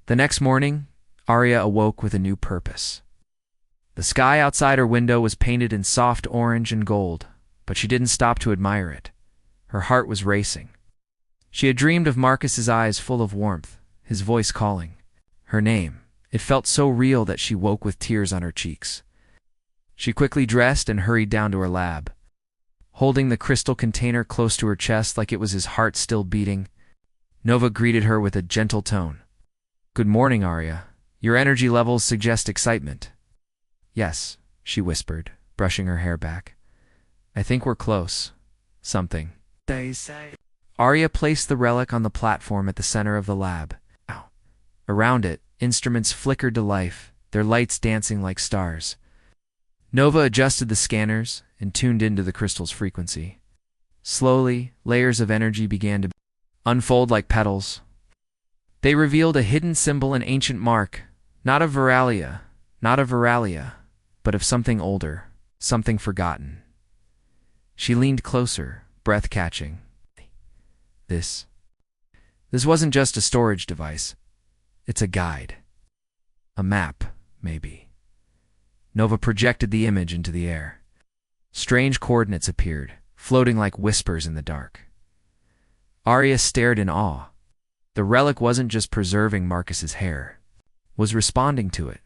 The next morning, Arya awoke with a new purpose. The sky outside her window was painted in soft orange and gold, but she didn't stop to admire it. Her heart was racing. She had dreamed of Marcus's eyes full of warmth, his voice calling her name. It felt so real that she woke with tears on her cheeks. She quickly dressed and hurried down to her lab. Holding the crystal container close to her chest like it was his heart still beating, Nova greeted her with a gentle tone. "Good morning, Arya. Your energy levels suggest excitement." "Yes," she whispered, brushing her hair back. "I think we're close. Something." They say. Arya placed the relic on the platform at the center of the lab. Around it, instruments flickered to life, their lights dancing like stars. Nova adjusted the scanners and tuned into the crystal's frequency. Slowly, layers of energy began to unfold like petals. They revealed a hidden symbol, an ancient mark, not of Veralia, but of something older, something forgotten. She leaned closer, breath catching. This wasn't just a storage device. It's a guide. A map, maybe. Nova projected the image into the air. Strange coordinates appeared, floating like whispers in the dark. Arya stared in awe. The relic wasn't just preserving Marcus's hair, was responding to it.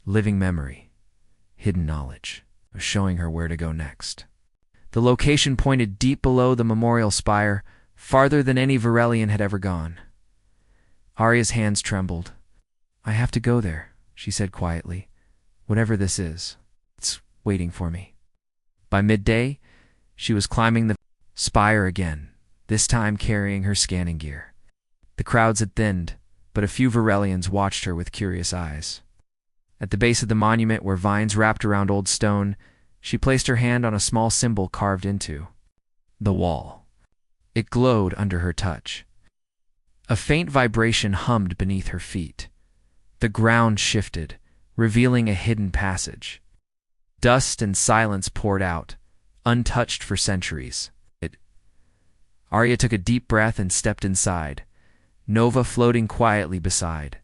Living memory, hidden knowledge, was showing her where to go next. The location pointed deep below the memorial spire, farther than any Varelian had ever gone. Arya's hands trembled. "I have to go there," she said quietly. "Whatever this is, it's waiting for me." By midday, she was climbing the spire again, this time carrying her scanning gear. The crowds had thinned, but a few Varelians watched her with curious eyes. At the base of the monument, where vines wrapped around old stone, she placed her hand on a small symbol carved into the wall. It glowed under her touch. A faint vibration hummed beneath her feet. The ground shifted, revealing a hidden passage. Dust and silence poured out, untouched for centuries. Arya took a deep breath and stepped inside, Nova floating quietly beside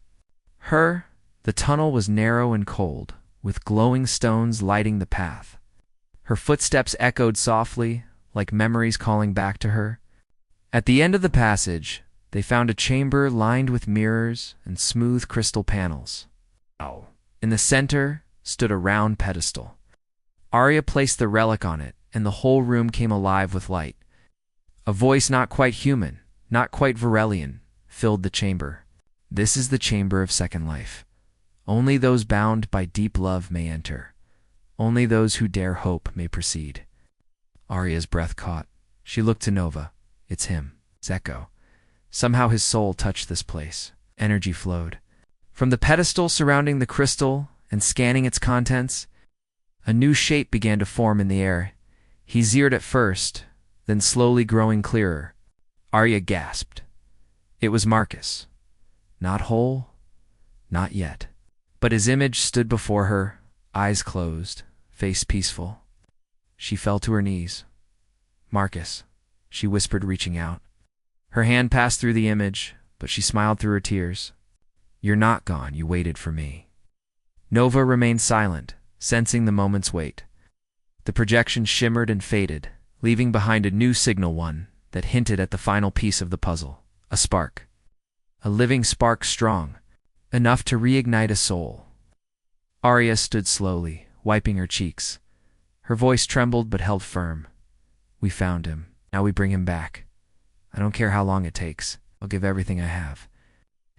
her. The tunnel was narrow and cold, with glowing stones lighting the path. Her footsteps echoed softly, like memories calling back to her. At the end of the passage, they found a chamber lined with mirrors and smooth crystal panels. In the center stood a round pedestal. Arya placed the relic on it, and the whole room came alive with light. A voice not quite human, not quite Varelian, filled the chamber. "This is the chamber of second life. Only those bound by deep love may enter. Only those who dare hope may proceed." Arya's breath caught. She looked to Nova. "It's him. It's Echo." Somehow his soul touched this place. Energy flowed. From the pedestal surrounding the crystal and scanning its contents, a new shape began to form in the air. He zeroed at first, then slowly growing clearer. Arya gasped. It was Marcus. Not whole, not yet. But his image stood before her, eyes closed, face peaceful. She fell to her knees. "Marcus," she whispered, reaching out. Her hand passed through the image, but she smiled through her tears. "You're not gone. You waited for me." Nova remained silent, sensing the moment's weight. The projection shimmered and faded, leaving behind a new signal, one that hinted at the final piece of the puzzle. A spark. A living spark, strong, enough to reignite a soul. Arya stood slowly, wiping her cheeks. Her voice trembled but held firm. "We found him. Now we bring him back. I don't care how long it takes. I'll give everything I have,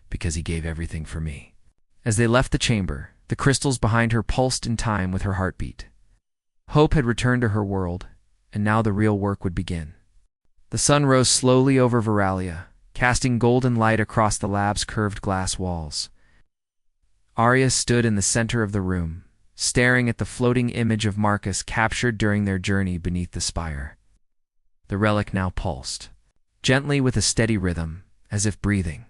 because he gave everything for me." As they left the chamber, the crystals behind her pulsed in time with her heartbeat. Hope had returned to her world, and now the real work would begin. The sun rose slowly over Veralia, casting golden light across the lab's curved glass walls. Arya stood in the center of the room, staring at the floating image of Marcus captured during their journey beneath the spire. The relic now pulsed, gently with a steady rhythm, as if breathing.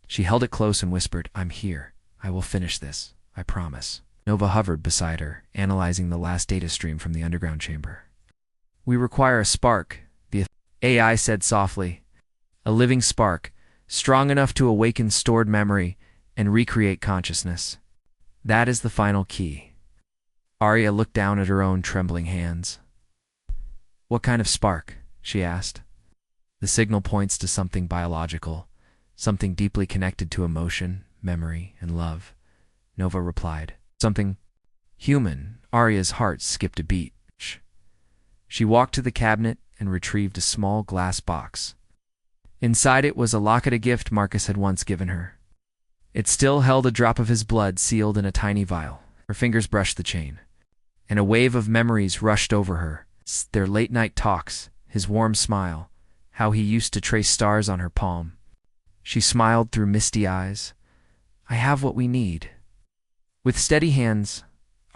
She held it close and whispered, "I'm here. I will finish this. I promise." Nova hovered beside her, analyzing the last data stream from the underground chamber. "We require a spark," the AI said softly. "A living spark, strong enough to awaken stored memory, and recreate consciousness. That is the final key. Arya looked down at her own trembling hands. What kind of spark? She asked. The signal points to something biological, something deeply connected to emotion, memory, and love, Nova replied. Something human. Arya's heart skipped a beat. She walked to the cabinet and retrieved a small glass box. Inside it was a locket, a gift Marcus had once given her. It still held a drop of his blood sealed in a tiny vial. Her fingers brushed the chain, and a wave of memories rushed over her. Their late-night talks, his warm smile, how he used to trace stars on her palm. She smiled through misty eyes. I have what we need. With steady hands,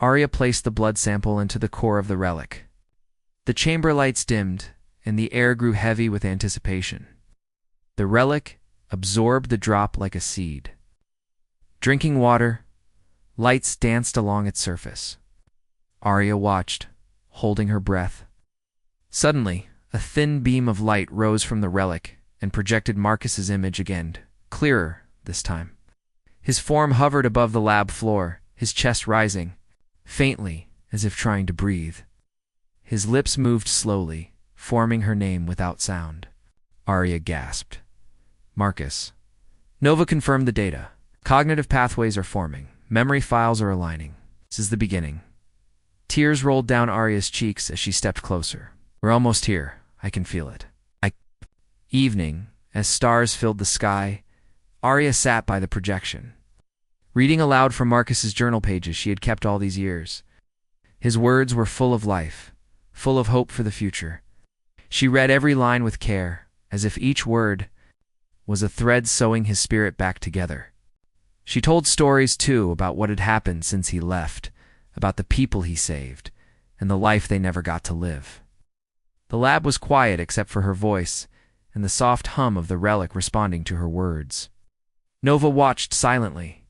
Arya placed the blood sample into the core of the relic. The chamber lights dimmed, and the air grew heavy with anticipation. The relic absorbed the drop like a seed. Drinking water, lights danced along its surface. Arya watched, holding her breath. Suddenly, a thin beam of light rose from the relic and projected Marcus's image again, clearer this time. His form hovered above the lab floor, his chest rising, faintly, as if trying to breathe. His lips moved slowly, forming her name without sound. Arya gasped. Marcus. Nova confirmed the data. Cognitive pathways are forming. Memory files are aligning. This is the beginning. Tears rolled down Arya's cheeks as she stepped closer. We're almost here. I can feel it. Evening, as stars filled the sky, Arya sat by the projection, reading aloud from Marcus's journal pages she had kept all these years. His words were full of life, full of hope for the future. She read every line with care, as if each word was a thread sewing his spirit back together. She told stories, too, about what had happened since he left, about the people he saved, and the life they never got to live. The lab was quiet except for her voice and the soft hum of the relic responding to her words. Nova watched silently.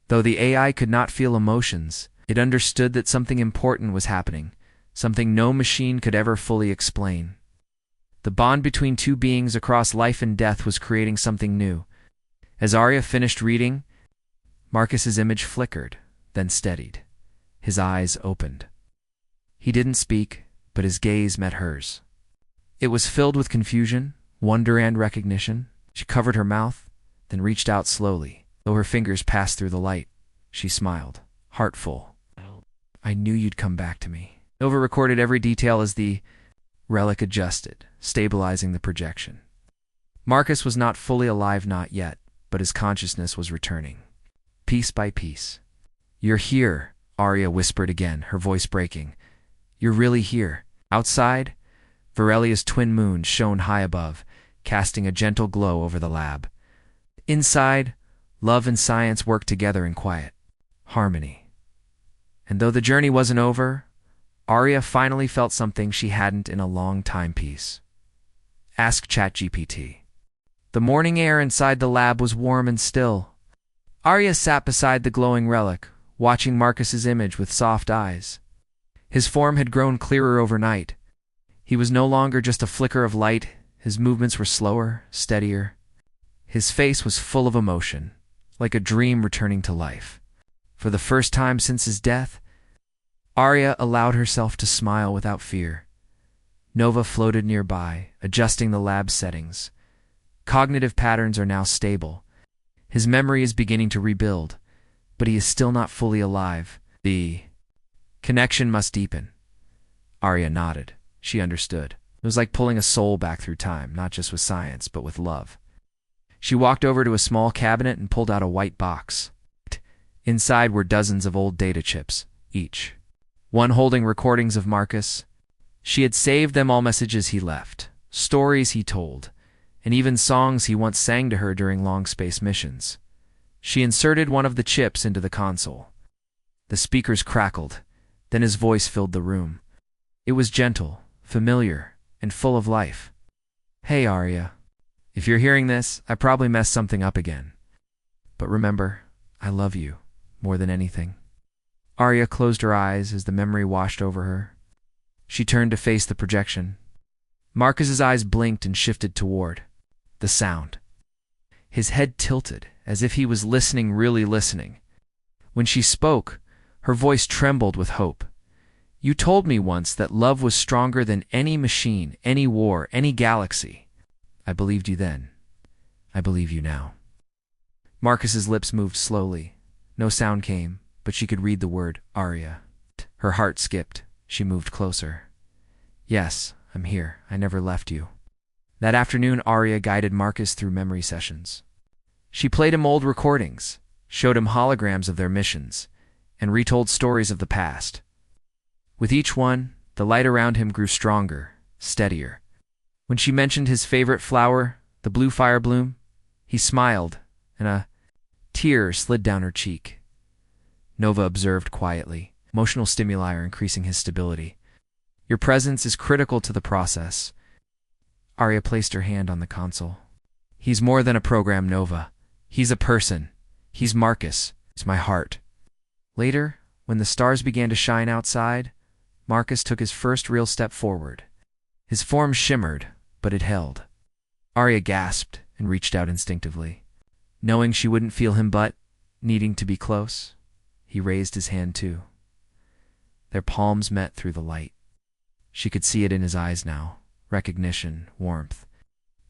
Though the AI could not feel emotions, it understood that something important was happening, something no machine could ever fully explain. The bond between two beings across life and death was creating something new. As Arya finished reading, Marcus's image flickered, then steadied. His eyes opened. He didn't speak, but his gaze met hers. It was filled with confusion, wonder, and recognition. She covered her mouth, then reached out slowly. Though her fingers passed through the light, she smiled, heart full. I knew you'd come back to me. Nova recorded every detail as the relic adjusted, stabilizing the projection. Marcus was not fully alive, not yet, but his consciousness was returning, piece by piece. You're here, Arya whispered again, her voice breaking. You're really here. Outside, Varelia's twin moons shone high above, casting a gentle glow over the lab. Inside, love and science worked together in quiet harmony. And though the journey wasn't over, Arya finally felt something she hadn't in a long time. Peace. Ask ChatGPT. The morning air inside the lab was warm and still. Arya sat beside the glowing relic, watching Marcus's image with soft eyes. His form had grown clearer overnight. He was no longer just a flicker of light. His movements were slower, steadier. His face was full of emotion, like a dream returning to life. For the first time since his death, Arya allowed herself to smile without fear. Nova floated nearby, adjusting the lab settings. Cognitive patterns are now stable. His memory is beginning to rebuild, but he is still not fully alive. The connection must deepen. Arya nodded. She understood. It was like pulling a soul back through time, not just with science, but with love. She walked over to a small cabinet and pulled out a white box. Inside were dozens of old data chips, each one holding recordings of Marcus. She had saved them, all messages he left, stories he told, and even songs he once sang to her during long space missions. She inserted one of the chips into the console. The speakers crackled, then his voice filled the room. It was gentle, familiar, and full of life. Hey, Arya. If you're hearing this, I probably messed something up again. But remember, I love you, more than anything. Arya closed her eyes as the memory washed over her. She turned to face the projection. Marcus's eyes blinked and shifted toward the sound. His head tilted as if he was listening, really listening. When she spoke, her voice trembled with hope. "You told me once that love was stronger than any machine, any war, any galaxy. I believed you then. I believe you now." Marcus's lips moved slowly. No sound came, but she could read the word Arya. Her heart skipped. She moved closer. "Yes, I'm here. I never left you." That afternoon, Arya guided Marcus through memory sessions. She played him old recordings, showed him holograms of their missions, and retold stories of the past. With each one, the light around him grew stronger, steadier. When she mentioned his favorite flower, the blue fire bloom, he smiled, and a tear slid down her cheek. Nova observed quietly. Emotional stimuli are increasing his stability. "Your presence is critical to the process." Arya placed her hand on the console. "He's more than a program, Nova. He's a person. He's Marcus. He's my heart." Later, when the stars began to shine outside, Marcus took his first real step forward. His form shimmered, but it held. Arya gasped and reached out instinctively. Knowing she wouldn't feel him but, needing to be close, he raised his hand too. Their palms met through the light. She could see it in his eyes now. Recognition, warmth,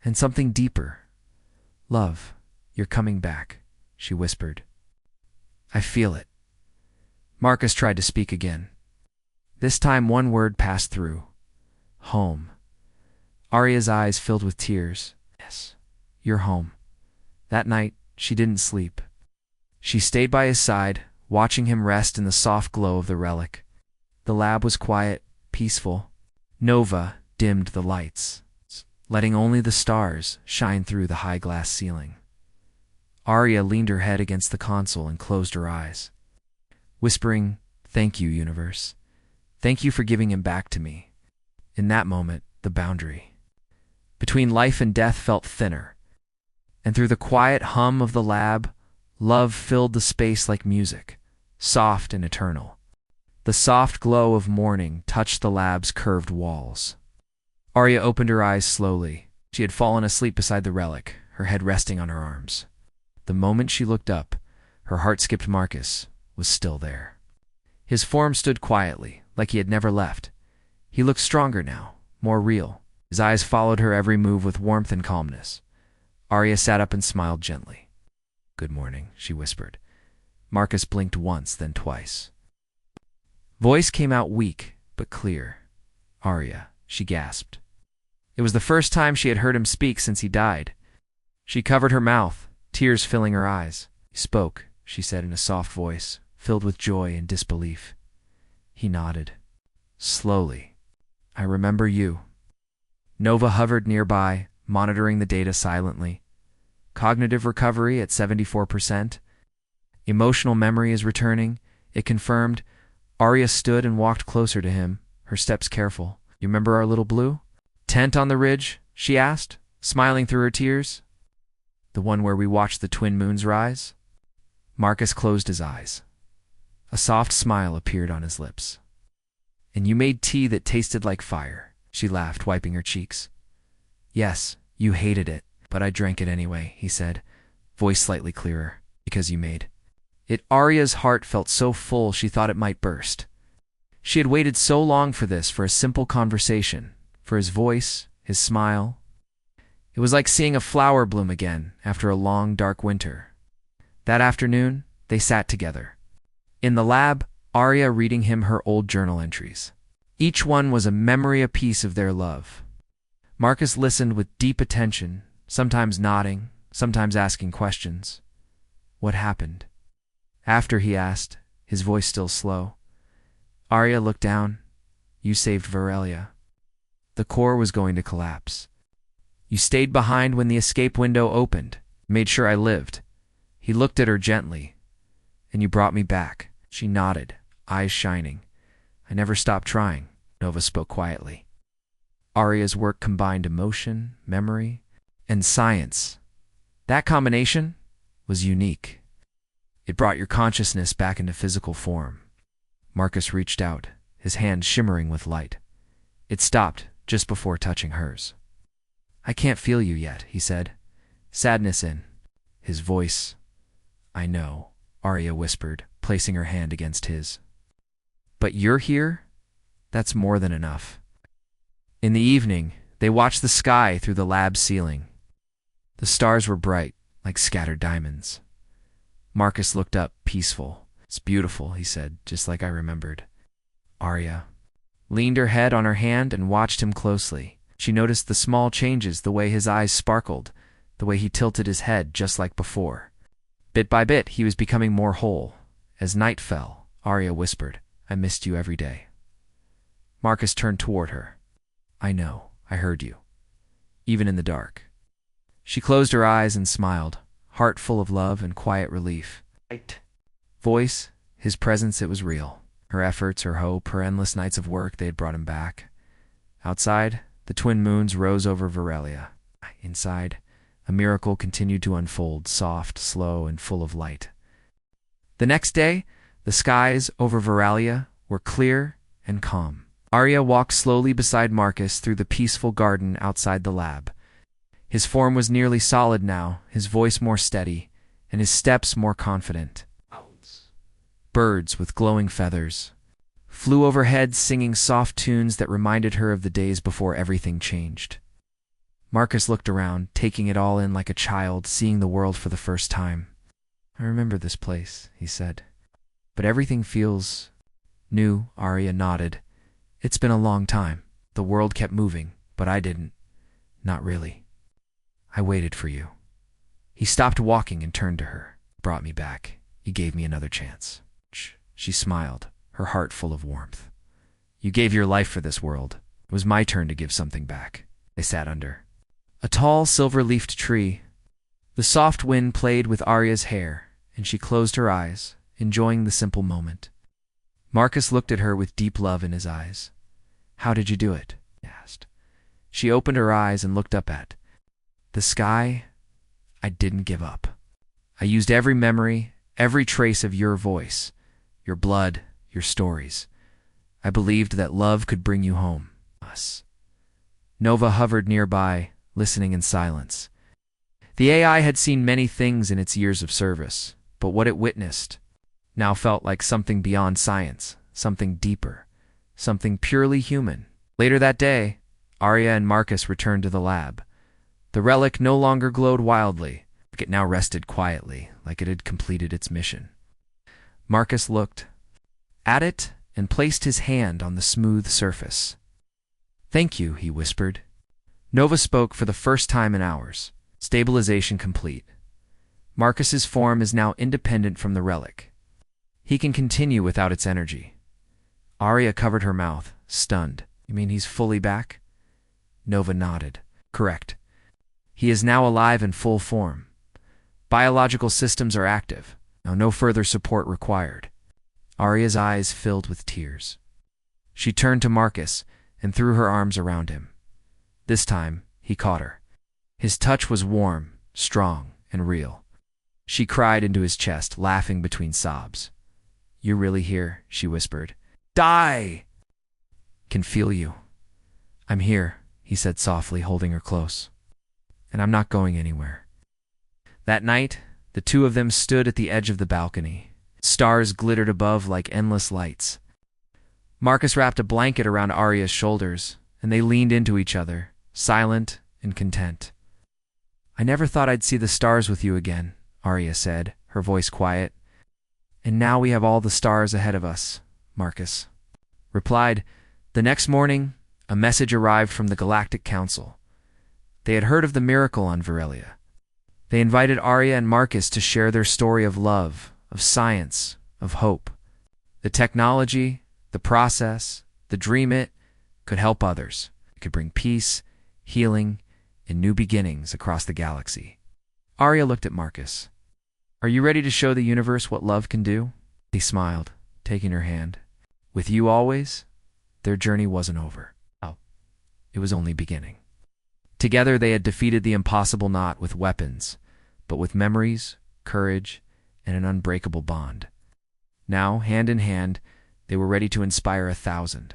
and something deeper. "Love, you're coming back," she whispered. "I feel it." Marcus tried to speak again. This time one word passed through. "Home." Arya's eyes filled with tears. "Yes, you're home." That night, she didn't sleep. She stayed by his side, watching him rest in the soft glow of the relic. The lab was quiet, peaceful. Nova dimmed the lights, letting only the stars shine through the high glass ceiling. Arya leaned her head against the console and closed her eyes, whispering, "Thank you, universe. Thank you for giving him back to me." In that moment, the boundary between life and death felt thinner, and through the quiet hum of the lab, love filled the space like music, soft and eternal. The soft glow of morning touched the lab's curved walls. Arya opened her eyes slowly. She had fallen asleep beside the relic, her head resting on her arms. The moment she looked up, her heart skipped. Marcus was still there. His form stood quietly, like he had never left. He looked stronger now, more real. His eyes followed her every move with warmth and calmness. Arya sat up and smiled gently. "Good morning," she whispered. Marcus blinked once, then twice. Voice came out weak, but clear. "Arya," she gasped. It was the first time she had heard him speak since he died. She covered her mouth, tears filling her eyes. "You spoke," she said in a soft voice, filled with joy and disbelief. He nodded. Slowly. "I remember you." Nova hovered nearby, monitoring the data silently. Cognitive recovery at 74%. Emotional memory is returning, it confirmed. Arya stood and walked closer to him, her steps careful. "You remember our little blue tent on the ridge?" she asked, smiling through her tears. "The one where we watched the twin moons rise?" Marcus closed his eyes. A soft smile appeared on his lips. "And you made tea that tasted like fire," she laughed, wiping her cheeks. "Yes, you hated it, but I drank it anyway," he said, voice slightly clearer, "because you made it." Arya's heart felt so full she thought it might burst. She had waited so long for this, for a simple conversation, for his voice, his smile. It was like seeing a flower bloom again after a long, dark winter. That afternoon, they sat together. In the lab, Arya reading him her old journal entries. Each one was a memory, a piece of their love. Marcus listened with deep attention, sometimes nodding, sometimes asking questions. "What happened?" After he asked, his voice still slow. Arya looked down. "You saved Varelia. The core was going to collapse. You stayed behind when the escape window opened, made sure I lived." He looked at her gently. "And you brought me back." She nodded, eyes shining. "I never stopped trying," Nova spoke quietly. Arya's work combined emotion, memory, and science. That combination was unique. It brought your consciousness back into physical form. Marcus reached out, his hand shimmering with light. It stopped just before touching hers. "I can't feel you yet," he said, sadness in his voice, I know, Arya whispered, placing her hand against his. But you're here? That's more than enough. In the evening, they watched the sky through the lab ceiling. The stars were bright, like scattered diamonds. Marcus looked up, peaceful. It's beautiful, he said, just like I remembered. Arya leaned her head on her hand and watched him closely. She noticed the small changes, the way his eyes sparkled, the way he tilted his head just like before. Bit by bit, he was becoming more whole. As night fell, Arya whispered, I missed you every day. Marcus turned toward her. I know, I heard you. Even in the dark. She closed her eyes and smiled, heart full of love and quiet relief. Voice, his presence, it was real. Her efforts, her hope, her endless nights of work, they had brought him back. Outside, the twin moons rose over Varelia. Inside, a miracle continued to unfold, soft, slow, and full of light. The next day, the skies over Varelia were clear and calm. Arya walked slowly beside Marcus through the peaceful garden outside the lab. His form was nearly solid now, his voice more steady, and his steps more confident. Birds with glowing feathers flew overhead, singing soft tunes that reminded her of the days before everything changed. Marcus looked around, taking it all in like a child, seeing the world for the first time. I remember this place, he said. But everything feels new. Arya nodded. It's been a long time. The world kept moving, but I didn't. Not really. I waited for you. He stopped walking and turned to her. Brought me back. You gave me another chance. She smiled, her heart full of warmth. You gave your life for this world. It was my turn to give something back. They sat under a tall, silver-leafed tree. The soft wind played with Arya's hair, and she closed her eyes, enjoying the simple moment. Marcus looked at her with deep love in his eyes. How did you do it? He asked. She opened her eyes and looked up at the sky. I didn't give up. I used every memory, every trace of your voice, your blood, your stories. I believed that love could bring you home. Us. Nova hovered nearby, listening in silence. The AI had seen many things in its years of service, but what it witnessed now felt like something beyond science, something deeper, something purely human. Later that day, Arya and Marcus returned to the lab. The relic no longer glowed wildly, like it now rested quietly, like it had completed its mission. Marcus looked at it and placed his hand on the smooth surface. Thank you, he whispered. Nova spoke for the first time in hours. Stabilization complete. Marcus's form is now independent from the relic. He can continue without its energy. Arya covered her mouth, stunned. You mean he's fully back? Nova nodded. Correct. He is now alive in full form. Biological systems are active. Now no further support required. Arya's eyes filled with tears. She turned to Marcus and threw her arms around him. This time, he caught her. His touch was warm, strong, and real. She cried into his chest, laughing between sobs. You're really here, she whispered. Die! Can feel you. I'm here, he said softly, holding her close. And I'm not going anywhere. That night, the two of them stood at the edge of the balcony. Stars glittered above like endless lights. Marcus wrapped a blanket around Arya's shoulders, and they leaned into each other, silent and content. I never thought I'd see the stars with you again, Arya said, her voice quiet. And now we have all the stars ahead of us, Marcus replied. The next morning, a message arrived from the Galactic Council. They had heard of the miracle on Varelia. They invited Arya and Marcus to share their story of love, of science, of hope. The technology, the process, the dream it could help others. It could bring peace, healing, and new beginnings across the galaxy. Arya looked at Marcus. Are you ready to show the universe what love can do? He smiled, taking her hand. With you always, their journey wasn't over. Oh, it was only beginning. Together they had defeated the impossible not with weapons, but with memories, courage, and an unbreakable bond. Now, hand in hand, they were ready to inspire 1,000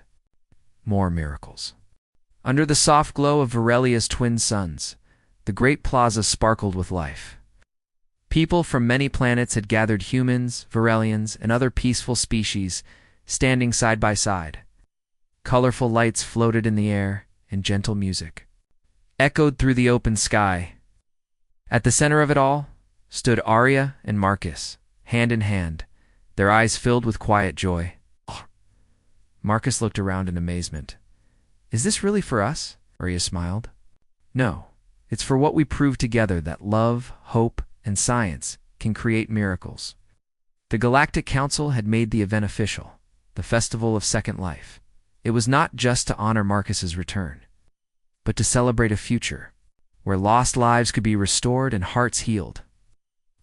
more miracles. Under the soft glow of Varelia's twin suns, the great plaza sparkled with life. People from many planets had gathered, humans, Varelians, and other peaceful species, standing side by side. Colorful lights floated in the air, and gentle music echoed through the open sky. At the center of it all stood Arya and Marcus, hand in hand, their eyes filled with quiet joy. Marcus looked around in amazement. "Is this really for us?" Arya smiled. "No, it's for what we proved together, that love, hope, and science can create miracles." The Galactic Council had made the event official, the Festival of Second Life. It was not just to honor Marcus's return, but to celebrate a future where lost lives could be restored and hearts healed.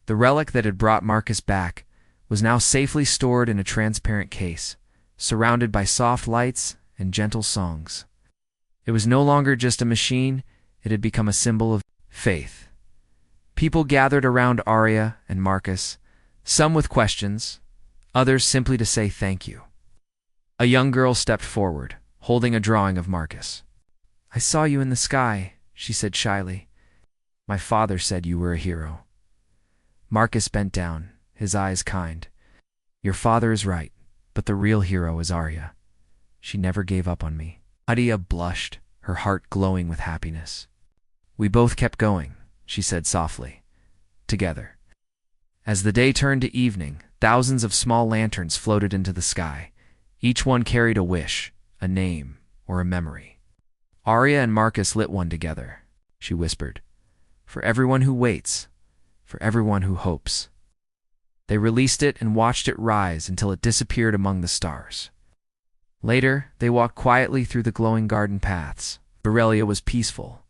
The relic that had brought Marcus back was now safely stored in a transparent case, surrounded by soft lights and gentle songs. It was no longer just a machine, it had become a symbol of faith. People gathered around Arya and Marcus, some with questions, others simply to say thank you. A young girl stepped forward, holding a drawing of Marcus. "I saw you in the sky," she said shyly. "My father said you were a hero." Marcus bent down, his eyes kind. "Your father is right, but the real hero is Arya. She never gave up on me." Arya blushed, her heart glowing with happiness. "We both kept going," she said softly, "together." As the day turned to evening, thousands of small lanterns floated into the sky. Each one carried a wish, a name, or a memory. Arya and Marcus lit one together. She whispered, "For everyone who waits, for everyone who hopes." They released it and watched it rise until it disappeared among the stars. Later, they walked quietly through the glowing garden paths. Varelia was peaceful.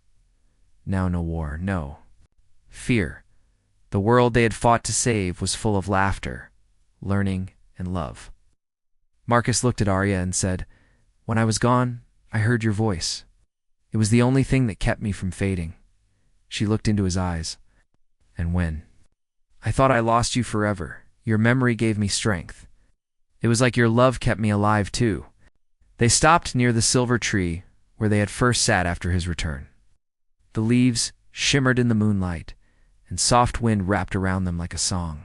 Now no war, no fear. The world they had fought to save was full of laughter, learning, and love. Marcus looked at Arya and said, "When I was gone, I heard your voice. It was the only thing that kept me from fading." She looked into his eyes. "And when I thought I lost you forever, your memory gave me strength. It was like your love kept me alive too." They stopped near the silver tree where they had first sat after his return. The leaves shimmered in the moonlight, and soft wind wrapped around them like a song.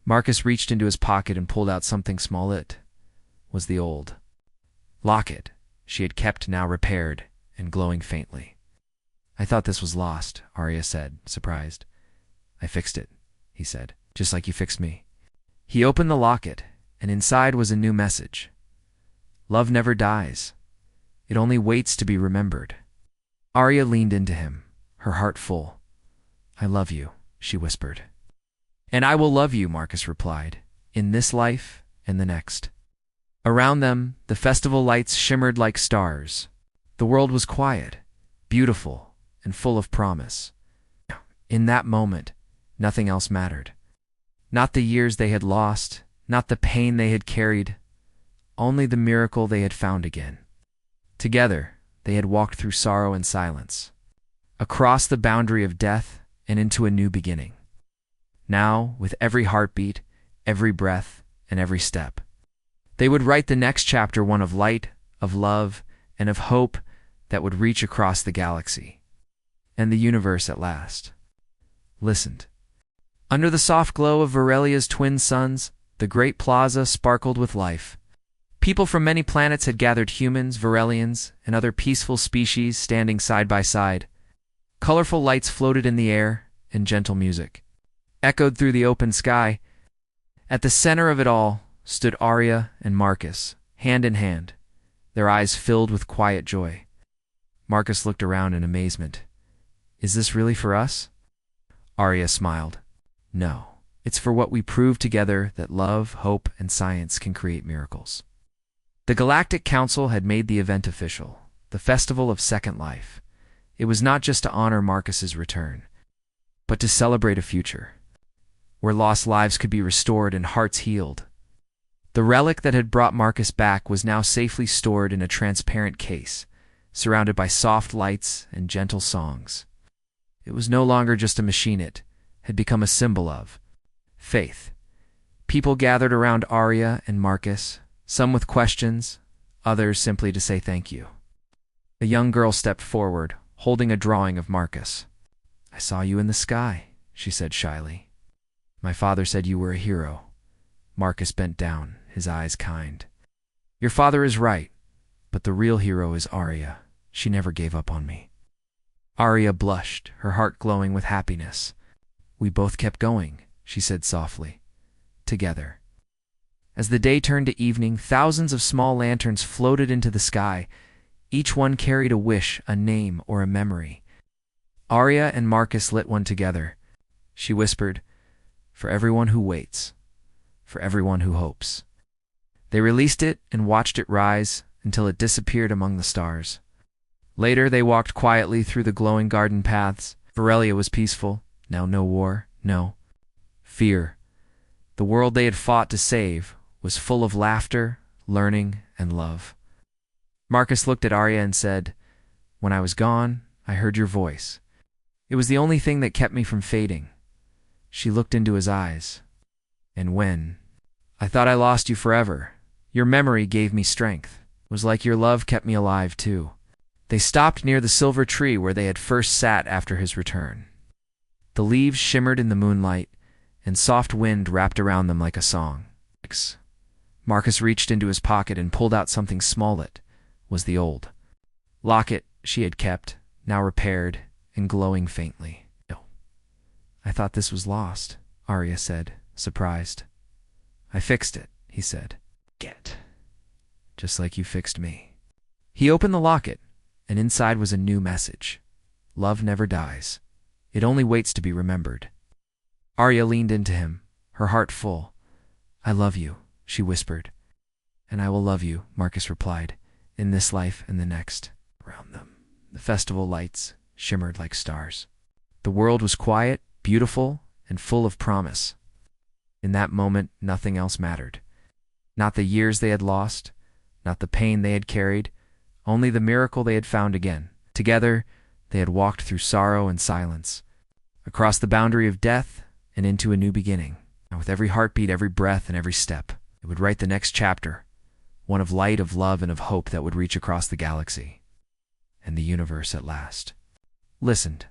Marcus reached into his pocket and pulled out something small. It was the old locket she had kept, now repaired and glowing faintly. "I thought this was lost," Arya said, surprised. "I fixed it," he said, "just like you fixed me." He opened the locket, and inside was a new message. "Love never dies. It only waits to be remembered." Arya leaned into him, her heart full. "I love you," she whispered. "And I will love you," Marcus replied, "in this life and the next." Around them, the festival lights shimmered like stars. The world was quiet, beautiful, and full of promise. In that moment, nothing else mattered. Not the years they had lost, not the pain they had carried, only the miracle they had found again. Together, they had walked through sorrow and silence, across the boundary of death and into a new beginning. Now, with every heartbeat, every breath, and every step, they would write the next chapter, one of light, of love, and of hope that would reach across the galaxy. And the universe at last listened. Under the soft glow of Varelia's twin suns, the great plaza sparkled with life. People from many planets had gathered, humans, Varelians, and other peaceful species standing side by side. Colorful lights floated in the air, and gentle music echoed through the open sky. At the center of it all stood Arya and Marcus, hand in hand, their eyes filled with quiet joy. Marcus looked around in amazement. "Is this really for us?" Arya smiled. "No, it's for what we proved together, that love, hope, and science can create miracles." The Galactic Council had made the event official, the Festival of Second Life. It was not just to honor Marcus's return, but to celebrate a future where lost lives could be restored and hearts healed. The relic that had brought Marcus back was now safely stored in a transparent case, surrounded by soft lights and gentle songs. It was no longer just a machine, it had become a symbol of faith. People gathered around Arya and Marcus, some with questions, others simply to say thank you. A young girl stepped forward, holding a drawing of Marcus. "I saw you in the sky," she said shyly. My father said you were a hero. Marcus bent down, his eyes kind. Your father is right, but the real hero is Arya. She never gave up on me. Arya blushed, her heart glowing with happiness. We both kept going, she said softly. Together. As the day turned to evening, thousands of small lanterns floated into the sky. Each one carried a wish, a name, or a memory. Arya and Marcus lit one together. She whispered, "For everyone who waits, for everyone who hopes." They released it and watched it rise until it disappeared among the stars. Later, they walked quietly through the glowing garden paths. Varelia was peaceful. Now no war, no fear. The world they had fought to save was full of laughter, learning, and love. Marcus looked at Arya and said, "When I was gone, I heard your voice. It was the only thing that kept me from fading." She looked into his eyes. "And when I thought I lost you forever, your memory gave me strength. It was like your love kept me alive too." They stopped near the silver tree where they had first sat after his return. The leaves shimmered in the moonlight, and soft wind wrapped around them like a song. Marcus reached into his pocket and pulled out something small. It was the old locket she had kept, now repaired and glowing faintly. "No, I thought this was lost," Arya said, surprised. "I fixed it," he said. "Get. Just like you fixed me." He opened the locket, and inside was a new message. Love never dies. It only waits to be remembered. Arya leaned into him, her heart full. "I love you," she whispered. "And I will love you," Marcus replied, "in this life and the next." Around them, the festival lights shimmered like stars. The world was quiet, beautiful, and full of promise. In that moment, nothing else mattered. Not the years they had lost, not the pain they had carried, only the miracle they had found again. Together, they had walked through sorrow and silence, across the boundary of death and into a new beginning. And with every heartbeat, every breath, and every step, it would write the next chapter, one of light, of love, and of hope that would reach across the galaxy and the universe at last. Listened.